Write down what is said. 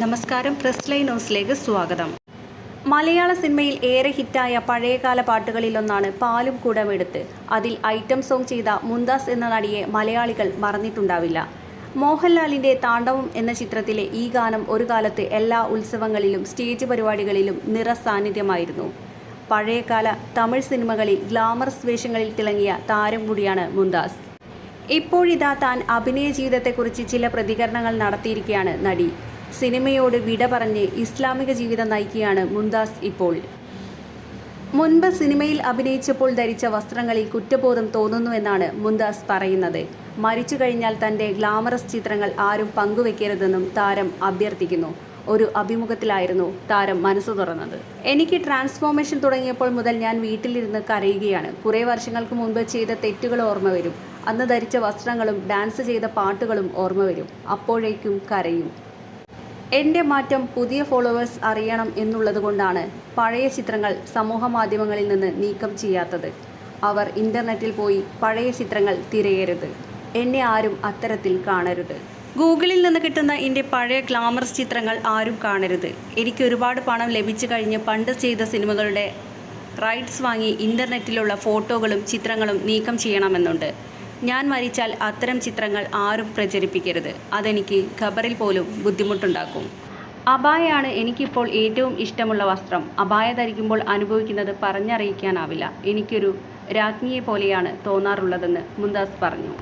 നമസ്കാരം, press line ന്യൂസിലേക്ക് സ്വാഗതം. മലയാള സിനിമയിൽ ഏറെ ഹിറ്റായ പഴയകാല പാട്ടുകളിലൊന്നാണ് പാലും കുടമെടുത്ത്. അതിൽ ഐറ്റം സോങ് ചെയ്ത മുംതാസ് എന്ന നടിയെ മലയാളികൾ മറന്നിട്ടുണ്ടാവില്ല. മോഹൻലാലിൻ്റെ താണ്ഡവം എന്ന ചിത്രത്തിലെ ഈ ഗാനം ഒരു കാലത്ത് എല്ലാ ഉത്സവങ്ങളിലും സ്റ്റേജ് പരിപാടികളിലും നിറസാന്നിധ്യമായിരുന്നു. പഴയകാല തമിഴ് സിനിമകളിൽ ഗ്ലാമറസ് വേഷങ്ങളിൽ തിളങ്ങിയ താരം കൂടിയാണ് മുംതാസ്. ഇപ്പോഴിതാ താൻ അഭിനയ ജീവിതത്തെക്കുറിച്ച് ചില പ്രതികരണങ്ങൾ നടത്തിയിരിക്കുകയാണ് നടി. സിനിമയോട് വിട പറഞ്ഞ് ഇസ്ലാമിക ജീവിതം നയിക്കുകയാണ് മുംതാസ് ഇപ്പോൾ. മുൻപ് സിനിമയിൽ അഭിനയിച്ചപ്പോൾ ധരിച്ച വസ്ത്രങ്ങളിൽ കുറ്റബോധം തോന്നുന്നുവെന്നാണ് മുംതാസ് പറയുന്നത്. മരിച്ചു കഴിഞ്ഞാൽ തൻ്റെ ഗ്ലാമറസ് ചിത്രങ്ങൾ ആരും പങ്കുവെക്കരുതെന്നും താരം അഭ്യർത്ഥിക്കുന്നു. ഒരു അഭിമുഖത്തിലായിരുന്നു താരം മനസ്സ് തുറന്നത്. എനിക്ക് ട്രാൻസ്ഫോർമേഷൻ തുടങ്ങിയപ്പോൾ മുതൽ ഞാൻ വീട്ടിലിരുന്ന് കരയുകയാണ്. കുറേ വർഷങ്ങൾക്ക് മുൻപ് ചെയ്ത തെറ്റുകൾ ഓർമ്മ വരും. അന്ന് ധരിച്ച വസ്ത്രങ്ങളും ഡാൻസ് ചെയ്ത പാട്ടുകളും ഓർമ്മ വരും. അപ്പോഴേക്കും കരയും. എൻ്റെ മാറ്റം പുതിയ ഫോളോവേഴ്സ് അറിയണം എന്നുള്ളതുകൊണ്ടാണ് പഴയ ചിത്രങ്ങൾ സമൂഹ മാധ്യമങ്ങളിൽ നിന്ന് നീക്കം ചെയ്യാത്തത്. അവർ ഇൻ്റർനെറ്റിൽ പോയി പഴയ ചിത്രങ്ങൾ തിരയരുത്. എന്നെ ആരും അത്തരത്തിൽ കാണരുത്. ഗൂഗിളിൽ നിന്ന് കിട്ടുന്ന എൻ്റെ പഴയ ഗ്ലാമറസ് ചിത്രങ്ങൾ ആരും കാണരുത്. എനിക്ക് ഒരുപാട് പണം ലഭിച്ചു കഴിഞ്ഞ് പണ്ട് ചെയ്ത സിനിമകളുടെ റൈറ്റ്സ് വാങ്ങി ഇൻ്റർനെറ്റിലുള്ള ഫോട്ടോകളും ചിത്രങ്ങളും നീക്കം ചെയ്യണമെന്നുണ്ട്. ഞാൻ മരിച്ചാൽ അത്തരം ചിത്രങ്ങൾ ആരും പ്രചരിപ്പിക്കരുത്. അതെനിക്ക് ഖബറിൽ പോലും ബുദ്ധിമുട്ടുണ്ടാക്കും. അബായയാണ് എനിക്കിപ്പോൾ ഏറ്റവും ഇഷ്ടമുള്ള വസ്ത്രം. അബായ ധരിക്കുമ്പോൾ അനുഭവിക്കുന്നത് പറഞ്ഞറിയിക്കാനാവില്ല. എനിക്കൊരു രാജ്ഞിയെ പോലെയാണ് തോന്നാറുള്ളതെന്ന് മുംതാസ് പറഞ്ഞു.